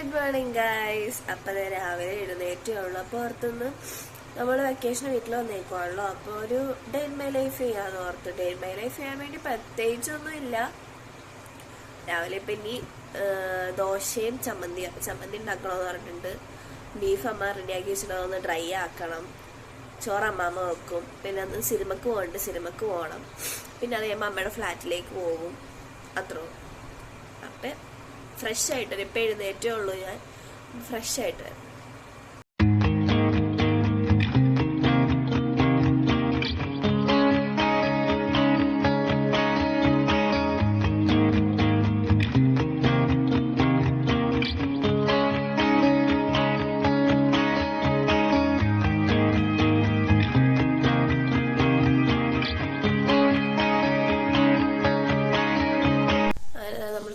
Good morning guys. അപ്പം രാവിലെ എഴുന്നേറ്റേ ഉള്ളൂ. അപ്പോൾ ഓർത്തുനിന്ന് നമ്മൾ വെക്കേഷൻ വീട്ടിൽ വന്നേക്കുവാണല്ലോ. അപ്പോൾ ഒരു ഡേ ഇൻ മൈ ലൈഫ് ചെയ്യാന്ന് ഓർത്ത്. ഡേ ഇൻ മൈ ലൈഫ് ചെയ്യാൻ വേണ്ടി പ്രത്യേകിച്ചൊന്നും ഇല്ല. രാവിലെ ഇപ്പം ഇനി ദോശയും ചമ്മന്തി ഉണ്ടാക്കണമെന്ന് പറഞ്ഞിട്ടുണ്ട്. ബീഫ് അമ്മ റെഡിയാക്കി വെച്ചിട്ടൊന്ന് ഡ്രൈ ആക്കണം. ചോറ് അമ്മാമ്മ വെക്കും. പിന്നെ അന്ന് സിനിമക്ക് പോകണം. പിന്നെ അത് കഴിയുമ്പോൾ അമ്മയുടെ ഫ്ലാറ്റിലേക്ക് പോകും. അത്രയും. അപ്പം ഫ്രഷ് ആയിട്ട് ഇപ്പം എഴുന്നേറ്റേ ഉള്ളൂ. ഞാൻ ഫ്രഷ് ആയിട്ട്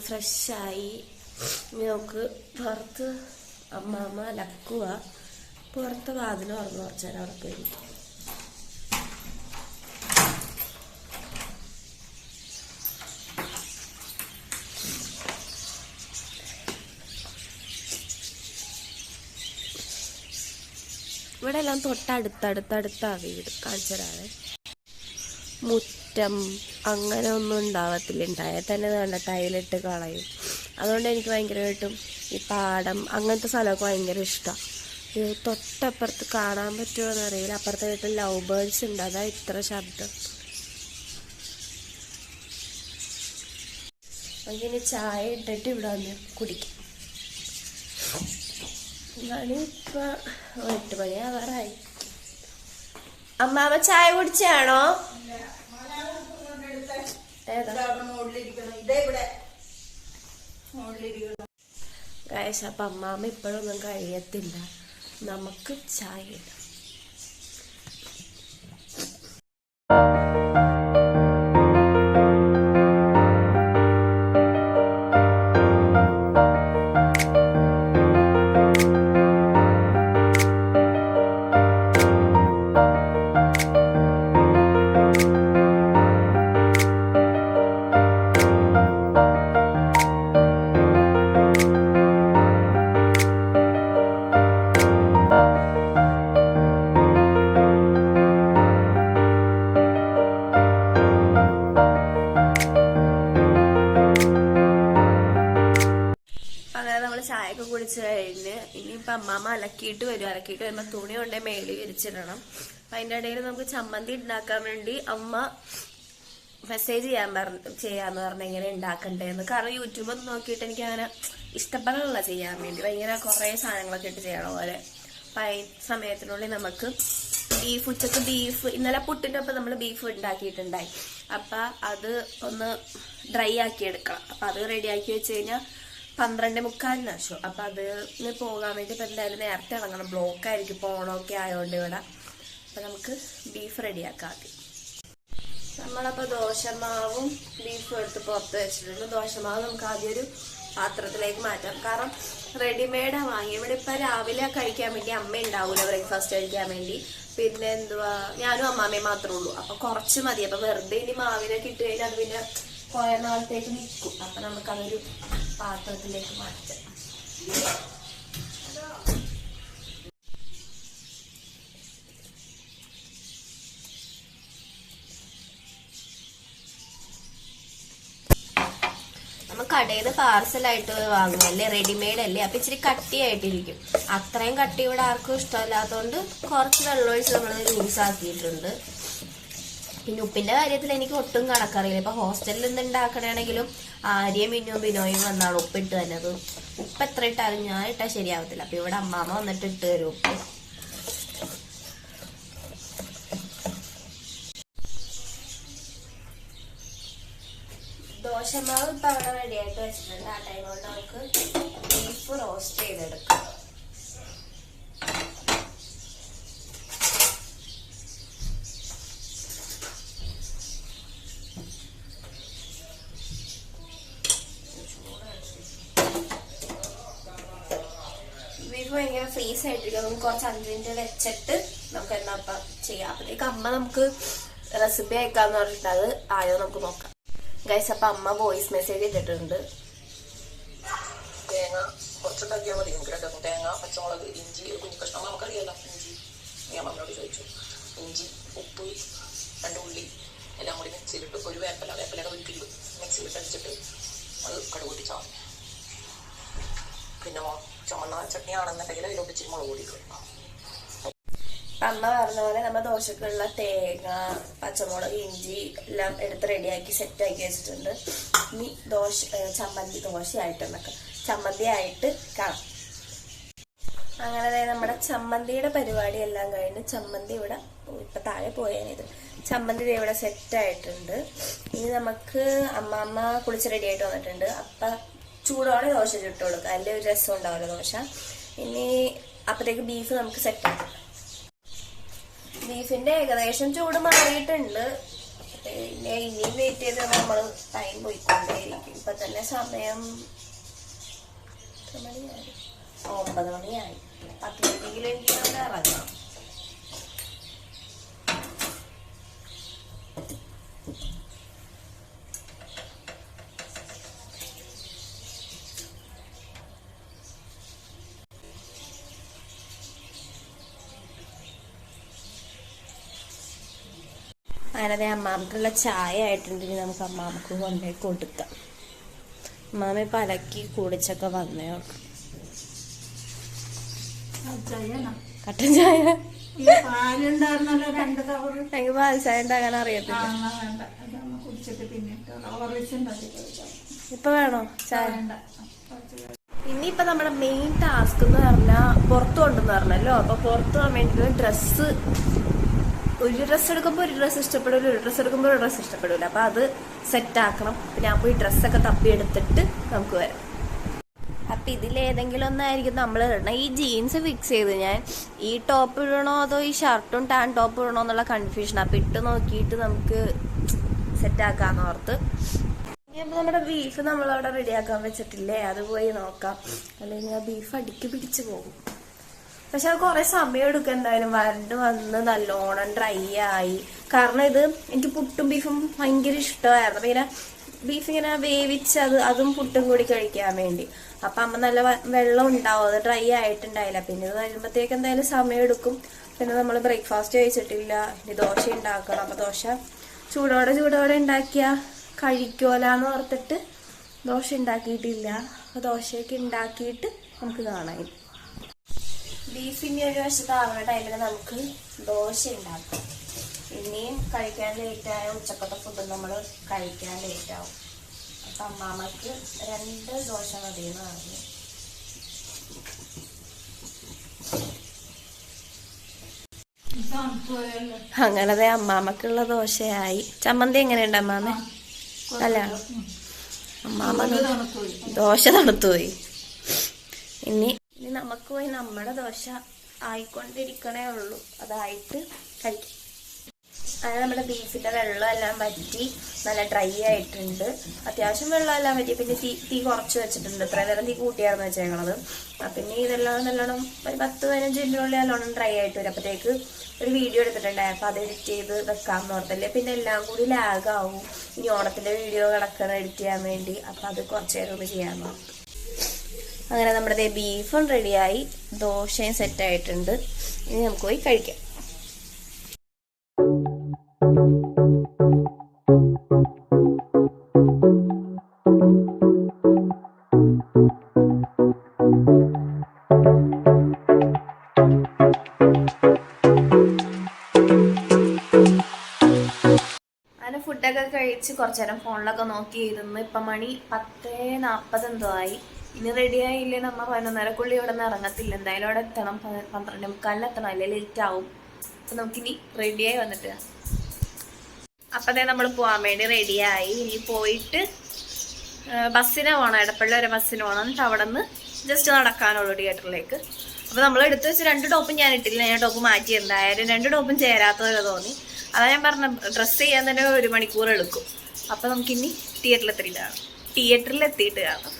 ഫ്രഷായി. നമുക്ക് പുറത്ത് അമ്മാമ്മ ലക്കുക. പുറത്ത് വാതിൽ തുറന്ന് കുറച്ച് നേരം അവിടെ പോയി. ഇവിടെ എല്ലാം തൊട്ടടുത്തടുത്താ വീട്. കാണിച്ചു തരാതെ. മുറ്റം അങ്ങനെ ഒന്നും ഉണ്ടാവത്തില്ല. ഉണ്ടായാൽ തന്നെ വേണ്ട ടൈലിട്ട് കളയും. അതുകൊണ്ട് എനിക്ക് ഭയങ്കരമായിട്ടും ഈ പാടം അങ്ങനത്തെ സ്ഥലമൊക്കെ ഭയങ്കര ഇഷ്ടമാണ്. ഇത് തൊട്ടപ്പുറത്ത് കാണാൻ പറ്റുമോ എന്നറിയില്ല. അപ്പുറത്തെ വീട്ടിൽ ലവ് ബേർഡ്സ് ഉണ്ട്. അതാ ഇത്ര ശബ്ദം. അങ്ങനെ ചായ ഇട്ടിട്ട് ഇവിടെ വന്ന് കുടിക്കാം. ഞാനിപ്പോൾ 8 മണിയാവാറായി. അമ്മാവ ചായ കുടിച്ചാണോ? ഗൈസ്, അപ്പം അമ്മാമ്മ ഇപ്പോഴൊന്നും കഴിയത്തില്ല. നമുക്ക് ചായ ഇടാം. ചായയൊക്കെ കുടിച്ച് കഴിഞ്ഞ് ഇനിയിപ്പോൾ അമ്മാമ്മ അലക്കിയിട്ട് വരുമ്പോൾ തുണി കൊണ്ടേ മേളിൽ വിരിച്ചിടണം. അപ്പം അതിൻ്റെ ഇടയിൽ നമുക്ക് ചമ്മന്തി ഉണ്ടാക്കാൻ വേണ്ടി അമ്മ മെസ്സേജ് ചെയ്യാന്ന് പറഞ്ഞ എങ്ങനെ ഉണ്ടാക്കണ്ടേന്ന്. കാരണം യൂട്യൂബൊന്നും നോക്കിയിട്ട് എനിക്ക് അങ്ങനെ ഇഷ്ടപ്പെടാനുള്ള ചെയ്യാൻ വേണ്ടി. ഭയങ്കര കുറേ സാധനങ്ങളൊക്കെ ഇട്ട് ചെയ്യണ പോലെ. അപ്പം ഈ സമയത്തിനുള്ളിൽ നമുക്ക് ഉച്ചക്ക് ബീഫ് ഇന്നലെ പുട്ടിൻ്റെ ഒപ്പം നമ്മൾ ബീഫ് ഉണ്ടാക്കിയിട്ടുണ്ടായി. അപ്പം അത് ഒന്ന് ഡ്രൈ ആക്കി എടുക്കണം. അപ്പം അത് റെഡിയാക്കി വെച്ച് കഴിഞ്ഞാൽ 12:45 ഷോ. അപ്പം അതിന് പോകാൻ വേണ്ടി ഇപ്പം എന്തായാലും നേരത്തെ ഇറങ്ങണം. ബ്ലോക്കായിരിക്കും. ഇപ്പോൾ ഓണമൊക്കെ ആയതുകൊണ്ട് ഇവിടെ. അപ്പം നമുക്ക് ബീഫ് റെഡിയാക്കാം ആദ്യം. നമ്മളപ്പോൾ ദോശമാവും ബീഫും എടുത്ത് പുറത്ത് വെച്ചിട്ടുണ്ട്. ദോശമാവ് നമുക്ക് ആദ്യം ഒരു പാത്രത്തിലേക്ക് മാറ്റാം. കാരണം റെഡിമെയ്ഡാണ് വാങ്ങി. ഇവിടെ ഇപ്പം രാവിലെ കഴിക്കാൻ വേണ്ടി അമ്മ ഉണ്ടാവില്ല, ബ്രേക്ക്ഫാസ്റ്റ് കഴിക്കാൻ വേണ്ടി. പിന്നെ ഞാനും അമ്മാമ്മയും മാത്രമേ ഉള്ളൂ. അപ്പം കുറച്ച് മതി. അപ്പം വെറുതെ ഇനി മാവിനൊക്കെ ഇട്ട് കഴിഞ്ഞാൽ അത് പിന്നെ കുറേ നാളത്തേക്ക് നിൽക്കും. അപ്പം നമുക്കതൊരു പാത്രത്തിലേക്ക് മാറ്റാം. നമ്മൾ കടയിൽ നിന്ന് പാർസലായിട്ട് വാങ്ങുമല്ലേ, റെഡിമെയ്ഡ് അല്ലേ. അപ്പം ഇച്ചിരി കട്ടിയായിട്ടിരിക്കും. അത്രയും കട്ടി ഇവിടെ ആർക്കും ഇഷ്ടമല്ലാത്തതുകൊണ്ട് കുറച്ച് വെള്ളമൊഴിച്ച് നമ്മൾ ലൂസാക്കിയിട്ടുണ്ട്. പിന്നെ ഉപ്പിന്റെ കാര്യത്തിൽ എനിക്ക് ഒട്ടും കണക്കറിയില്ല. ഇപ്പൊ ഹോസ്റ്റലിൽ നിന്ന് ഉണ്ടാക്കണമെങ്കിലും ആര്യയും ബിനോയും വന്നാണ് ഉപ്പിട്ട് തന്നത്. ഉപ്പ് എത്ര ഇട്ടാലും ഞാൻ ഇട്ടാൽ ശരിയാവത്തില്ല. അപ്പൊ ഇവിടെ അമ്മാമ്മ വന്നിട്ട് ഇട്ട് തരും ഉപ്പ്. ദോശമാവ് ഇപ്പൊ അവിടെ റെഡിയായിട്ട് വെച്ചിട്ടുണ്ട്. ആ ടൈം കൊണ്ട് നമുക്ക് ബീഫ് റോസ്റ്റ് ചെയ്തെടുക്കാം. ബീഫ് ഭയങ്കര ഫ്രീസ് ആയിട്ടിരിക്കും. നമുക്ക് കുറച്ച് 5 മിനിറ്റ് വെച്ചിട്ട് നമുക്ക് എന്നാ ചെയ്യാം. അപ്പോഴത്തേക്ക് അമ്മ നമുക്ക് റെസിപ്പി അയക്കാന്ന് പറഞ്ഞിട്ട് അത് ആയോ നമുക്ക് നോക്കാം. ഗൈസ്, അപ്പം അമ്മ വോയിസ് മെസ്സേജ് ഇട്ടിട്ടുണ്ട്. തേങ്ങ കുറച്ചുണ്ടാക്കിയാൽ മതി. നമുക്ക് രണ്ടും തേങ്ങ, പച്ചമുളക്, ഇഞ്ചി, ഒരു കുഞ്ഞു കഷ്ണം നമുക്കറിയാലോ. ഇഞ്ചി ഞാൻ അമ്മയോട് ചോദിച്ചു. ഇഞ്ചി, ഉപ്പ്, 2 ഉള്ളി എല്ലാം കൂടി മിക്സിയിലിട്ട് ഒരു വേപ്പിലൊക്കെ വീട്ടിൽ മിക്സിയിലിട്ട് അടിച്ചിട്ട് അത് കടുക് പൊട്ടിച്ചാൽ മതി. പിന്നെ ചുമന്ന ചട്നി ആണെന്നുണ്ടെങ്കിൽ അതിലോട്ട് ഇച്ചിരി മുളക് പൊടി ഇടണം. അമ്മ പറഞ്ഞ പോലെ നമ്മൾ ദോശക്കുള്ള തേങ്ങ, പച്ചമുളക്, ഇഞ്ചി എല്ലാം എടുത്ത് റെഡിയാക്കി സെറ്റാക്കി വെച്ചിട്ടുണ്ട്. ഇനി ദോശയായിട്ടുണ്ടൊക്കെ ചമ്മന്തി ആയിട്ട് കാണാം. അങ്ങനെ നമ്മുടെ ചമ്മന്തിയുടെ പരിപാടി എല്ലാം കഴിഞ്ഞ് ചമ്മന്തി ഇവിടെ ഇപ്പൊ താഴെ പോയാനിത് ചമ്മന്തി ഇവിടെ സെറ്റായിട്ടുണ്ട്. ഇനി നമുക്ക് അമ്മ കുളിച്ച് റെഡി ആയിട്ട് വന്നിട്ടുണ്ട്. അപ്പൊ ചൂടോടെ ദോശ ചുട്ട് കൊടുക്കുക, അതിൻ്റെ ഒരു രസം ഉണ്ടാവില്ല ദോശ. ഇനി അപ്പത്തേക്ക് ബീഫ് നമുക്ക് സെറ്റാക്കാം. ബീഫിന്റെ ഏകദേശം ചൂട് മാറിയിട്ടുണ്ട്. പിന്നെ ഇനിയും വെയിറ്റ് ചെയ്ത് നമ്മൾ ടൈം പോയിക്കൊണ്ടേയിരിക്കും. ഇപ്പൊ തന്നെ സമയം 9 മണിയായി. 10 മണിക്കെങ്കിലും എനിക്ക് അവിടെ ഇറങ്ങാം. അങ്ങനെ അമ്മാമക്കുള്ള ചായ ആയിട്ടുണ്ടെങ്കിൽ നമുക്ക് അമ്മാമക്ക് കൊണ്ടുപോയി കൊടുക്കാം. അമ്മാമ ഇപ്പൊ അലക്കി കുടിച്ചൊക്കെ വന്നേ ഉള്ളു. കട്ടൻ ചായ എനിക്ക് പാൽ ചായ ഉണ്ടാകാൻ അറിയത്തില്ല. ഇപ്പൊ വേണോ ചായ? ഇനിയിപ്പൊ നമ്മുടെ മെയിൻ ടാസ്ക് എന്ന് പറഞ്ഞാൽ പുറത്തു കൊണ്ടെന്ന് പറഞ്ഞല്ലോ. അപ്പൊ പുറത്തു പോകാൻ വേണ്ടി ഡ്രസ്സ്, ഒരു ഡ്രസ്സ് എടുക്കുമ്പോൾ ഒരു ഡ്രസ്സ് ഇഷ്ടപ്പെടില്ല, ഒരു ഡ്രസ്സ് എടുക്കുമ്പോൾ ഒരു ഡ്രസ്സ് ഇഷ്ടപ്പെടില്ല. അപ്പൊ അത് സെറ്റ് ആക്കണം. ഞാൻ പോയി ഡ്രസ്സൊക്കെ തപ്പി എടുത്തിട്ട് നമുക്ക് വരാം. അപ്പൊ ഇതിലേതെങ്കിലും ഒന്നായിരിക്കും നമ്മൾ ഇടണം. ഈ ജീൻസ് ഫിക്സ് ചെയ്ത് ഞാൻ ഈ ടോപ്പ് ഇടണോ അതോ ഈ ഷർട്ടും ടാൻ ടോപ്പ് ഇടണോ എന്നുള്ള കൺഫ്യൂഷൻ. അപ്പൊ ഇട്ട് നോക്കിയിട്ട് നമുക്ക് സെറ്റ് ആക്കാന്ന് ഓർത്ത്. ഇനിയിപ്പോ നമ്മുടെ ബീഫ് നമ്മളവിടെ റെഡിയാക്കാൻ വെച്ചിട്ടില്ലേ, അത് പോയി നോക്കാം. അല്ലെങ്കിൽ ആ ബീഫ് അടുക്കി പിടിച്ചു പോകും. പക്ഷെ അത് കുറെ സമയം എടുക്കും എന്തായാലും. വരണ്ട് വന്ന് നല്ലോണം ഡ്രൈ ആയി. കാരണം ഇത് എനിക്ക് പുട്ടും ബീഫും ഭയങ്കര ഇഷ്ടമായിരുന്നു. പിന്നെ ബീഫ് ഇങ്ങനെ വേവിച്ച് അതും പുട്ടും കൂടി കഴിക്കാൻ വേണ്ടി. അപ്പൊ അമ്മ നല്ല വെള്ളം ഉണ്ടാവും, അത് ഡ്രൈ ആയിട്ടുണ്ടായില്ല. പിന്നെ ഇത് വരുമ്പോഴത്തേക്ക് എന്തായാലും സമയം എടുക്കും. പിന്നെ നമ്മൾ ബ്രേക്ക്ഫാസ്റ്റ് കഴിച്ചിട്ടില്ല, ഇനി ദോശ ഉണ്ടാക്കണം. അപ്പൊ ദോശ ചൂടോടെ ഉണ്ടാക്കിയാ കഴിക്കോലാന്ന് ഓർത്തിട്ട് ദോശ ഉണ്ടാക്കിയിട്ടില്ല. അപ്പൊ ദോശയൊക്കെ ഉണ്ടാക്കിയിട്ട് നമുക്ക് കാണാം. ബീഫിന്റെ ഒരു വശത്ത് ആവുന്ന ടൈമിൽ നമുക്ക് ദോശ ഉണ്ടാക്കാം. ഇനിയും കഴിക്കാൻ ലേറ്റായ ഉച്ചക്കത്തെ ഫുഡ് നമ്മൾ കഴിക്കാൻ ലേറ്റാവും. അപ്പൊ അമ്മാമ്മക്ക് 2 ദോശ മതിയെന്ന് പറഞ്ഞു. അങ്ങനത്തെ അമ്മാമ്മക്കുള്ള ദോശയായി. ചമ്മന്തി എങ്ങനെയുണ്ട് അമ്മാമ്മ? അല്ല, അമ്മാമ്മ ദോശ തണുത്തുപോയി. ഇനി നമുക്ക് പോയി നമ്മുടെ ദോശ ആയിക്കൊണ്ടിരിക്കണേ ഉള്ളൂ. അതായിട്ട് കഴിക്കും. അങ്ങനെ നമ്മുടെ ബീഫിന്റെ വെള്ളം എല്ലാം വറ്റി നല്ല ഡ്രൈ ആയിട്ടുണ്ട്. അത്യാവശ്യം വെള്ളം എല്ലാം വറ്റി. പിന്നെ തീ കുറച്ച് വെച്ചിട്ടുണ്ട്. ഇത്ര നേരം തീ കൂട്ടിയായിരുന്നു വെച്ചേക്കണത്. പിന്നെ ഇതെല്ലാം നല്ലോണം ഒരു 10-15 മിനിറ്റിനുള്ളിൽ നല്ലോണം ഡ്രൈ ആയിട്ട് വരും. അപ്പോഴത്തേക്ക് ഒരു വീഡിയോ എടുത്തിട്ടുണ്ടായി. അപ്പൊ അത് എഡിറ്റ് ചെയ്ത് വെക്കാമെന്ന് ഓർത്തല്ലേ. പിന്നെ എല്ലാം കൂടി ലാഗ് ആവും. ഇനി ഓണത്തിന്റെ വീഡിയോ കിടക്കണം എഡിറ്റ് ചെയ്യാൻ വേണ്ടി. അപ്പൊ അത് കുറച്ചു നേരം ഒന്ന് ചെയ്യാൻ നോക്കും. അങ്ങനെ നമ്മുടെ ബീഫും റെഡിയായി, ദോശയും സെറ്റായിട്ടുണ്ട്. ഇനി നമുക്ക് പോയി കഴിക്കാം. അങ്ങനെ ഫുഡൊക്കെ കഴിച്ച് കുറച്ചു നേരം ഫോണിലൊക്കെ നോക്കിയിരുന്നു. ഇപ്പം മണി 10:40 എന്തോ ആയി. ഇനി റെഡി ആയില്ലേ നമ്മ 11:30 ഇവിടെ നിന്ന് ഇറങ്ങത്തില്ല. എന്തായാലും അവിടെ എത്തണം. 12:45 എത്തണം, അല്ലേ ലേറ്റ് ആവും. അപ്പൊ നമുക്കിനി റെഡിയായി വന്നിട്ട് അപ്പത്തേ നമ്മൾ പോവാൻ വേണ്ടി റെഡിയായി. ഇനി പോയിട്ട് ബസ്സിന് പോകണം. എടപ്പള്ളി വരെ ബസ്സിന് പോകണം. എന്നിട്ട് അവിടെ നിന്ന് ജസ്റ്റ് നടക്കാനുള്ളൂ തിയേറ്ററിലേക്ക്. അപ്പൊ നമ്മൾ എടുത്തു വെച്ച് 2 ടോപ്പും ഞാൻ ഇട്ടില്ല. ഞാൻ ടോപ്പ് മാറ്റി. എന്തായാലും 2 ടോപ്പും ചേരാത്തവരെ തോന്നി. അതാ ഞാൻ പറഞ്ഞ ഡ്രസ്സ് ചെയ്യാൻ തന്നെ 1 മണിക്കൂർ എടുക്കും. അപ്പൊ നമുക്കിനി തിയേറ്ററിലെത്തിയിട്ട് കാണാം.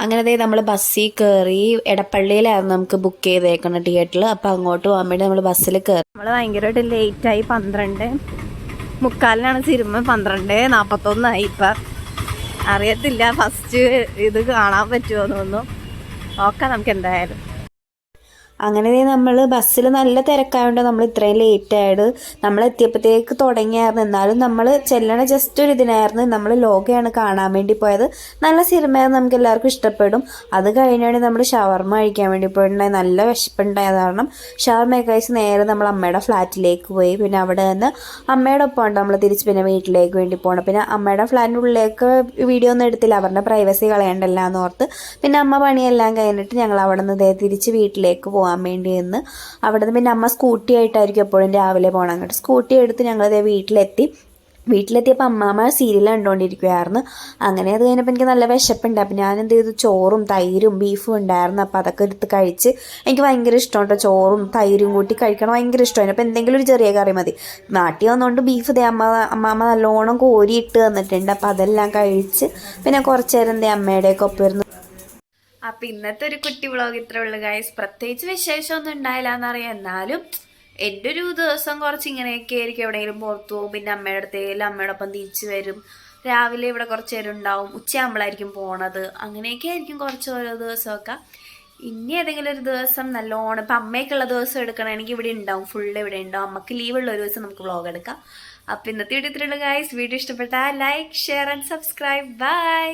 അങ്ങനെ നമ്മൾ ബസ്സിൽ കയറി. എടപ്പള്ളിയിലായിരുന്നു നമുക്ക് ബുക്ക് ചെയ്തേക്കണം തിയേറ്ററിൽ. അപ്പം അങ്ങോട്ട് പോകാൻ വേണ്ടി നമ്മൾ ബസ്സിൽ കയറി. നമ്മൾ ഭയങ്കരമായിട്ട് ലേറ്റായി. 12:45 സിനിമ. 12:41 ഇപ്പം. അറിയത്തില്ല ഫസ്റ്റ് ഇത് കാണാൻ പറ്റുമോന്നൊന്നും. നോക്കാം നമുക്ക് എന്തായാലും. അങ്ങനെ നമ്മൾ ബസ്സിൽ നല്ല തിരക്കായതുകൊണ്ട് നമ്മൾ ഇത്രയും ലേറ്റായത്. നമ്മൾ എത്തിയപ്പോഴത്തേക്ക് തുടങ്ങിയായിരുന്നു. എന്നാലും നമ്മൾ ചെല്ലണ ജസ്റ്റ് ഒരു ഇതിനായിരുന്നു. നമ്മൾ ലോകയാണ് കാണാൻ വേണ്ടി പോയത്. നല്ല സിനിമയായിരുന്നു, നമുക്ക് എല്ലാവർക്കും ഇഷ്ടപ്പെടും. അത് കഴിഞ്ഞാണ് നമ്മൾ ഷവർമ കഴിക്കാൻ വേണ്ടി പോയിട്ടുണ്ടായി. നല്ല വിശപ്പുണ്ടായത് കാരണം ഷവർമ കഴിച്ച് നേരെ നമ്മൾ അമ്മയുടെ ഫ്ലാറ്റിലേക്ക് പോയി. പിന്നെ അവിടെ നിന്ന് അമ്മയുടെ ഒപ്പം ഉണ്ട് നമ്മൾ തിരിച്ച് പിന്നെ വീട്ടിലേക്ക് വേണ്ടി പോകണം. പിന്നെ അമ്മയുടെ ഫ്ലാറ്റിൻ്റെ ഉള്ളിലേക്ക് വീഡിയോ ഒന്നും എടുത്തില്ല, അവരുടെ പ്രൈവസി കളയണ്ടല്ല എന്ന് ഓർത്ത്. പിന്നെ അമ്മ പണിയെല്ലാം കഴിഞ്ഞിട്ട് ഞങ്ങൾ അവിടെ നിന്ന് തിരിച്ച് വീട്ടിലേക്ക് പോകാൻ വേണ്ടി നിന്ന് അവിടെ നിന്ന് പിന്നെ അമ്മ സ്കൂട്ടി ആയിട്ടായിരിക്കും എപ്പോഴും രാവിലെ പോകണം. അങ്ങോട്ട് സ്കൂട്ടി എടുത്ത് ഞങ്ങളതേ വീട്ടിലെത്തിയപ്പോൾ അമ്മാമ്മ സീരിയൽ കണ്ടുകൊണ്ടിരിക്കുകയായിരുന്നു. അങ്ങനെ അത് കഴിഞ്ഞപ്പോൾ എനിക്ക് നല്ല വിശപ്പുണ്ട്. അപ്പം ഞാൻ എന്ത് ചെയ്തു, ചോറും തൈരും ബീഫും ഉണ്ടായിരുന്നു. അപ്പോൾ അതൊക്കെ എടുത്ത് കഴിച്ച് എനിക്ക് ഭയങ്കര ഇഷ്ടമുണ്ട്. ചോറും തൈരും കൂട്ടി കഴിക്കണം ഭയങ്കര ഇഷ്ടമാണ്. അപ്പോൾ എന്തെങ്കിലും ഒരു ചെറിയ കറി മതി. നാട്ടിൽ വന്നുകൊണ്ട് ബീഫ് അമ്മാമ്മ നല്ലോണം കോരിയിട്ട് തന്നിട്ടുണ്ട്. അപ്പോൾ അതെല്ലാം കഴിച്ച് പിന്നെ കുറച്ച് നേരം അമ്മയുടെയൊക്കെ ഒപ്പം ഇരുന്ന്. അപ്പം ഇന്നത്തെ ഒരു കുട്ടി വ്ളോഗ് ഇത്രേ ഉള്ളൂ ഗൈസ്. പ്രത്യേകിച്ച് വിശേഷമൊന്നും ഉണ്ടായില്ല എന്നറിയാം. എന്നാലും എൻ്റെ ഒരു ദിവസം കുറച്ച് ഇങ്ങനെയൊക്കെ ആയിരിക്കും. എവിടെയെങ്കിലും പുറത്തു പോകും, പിന്നെ അമ്മയുടെ അടുത്തേലും അമ്മയുടെ ഒപ്പം തിരിച്ചു വരും. രാവിലെ ഇവിടെ കുറച്ച് നേരം ഉണ്ടാവും, ഉച്ചയാകുമ്പോഴായിരിക്കും പോണത്. അങ്ങനെയൊക്കെ ആയിരിക്കും കുറച്ച് ഓരോ ദിവസമൊക്കെ. ഇനി ഏതെങ്കിലും ഒരു ദിവസം നല്ലോണം ഇപ്പം അമ്മയ്ക്കുള്ള ദിവസം എടുക്കണമെങ്കിൽ ഇവിടെ ഉണ്ടാവും, ഫുള്ള് ഇവിടെ ഉണ്ടാവും. അമ്മക്ക് ലീവുള്ള ഒരു ദിവസം നമുക്ക് വ്ളോഗ് എടുക്കാം. അപ്പം ഇന്നത്തെ വീഡിയോ ഇത്രയുള്ളൂ ഗൈസ്. വീഡിയോ ഇഷ്ടപ്പെട്ടാൽ like, share and subscribe. By.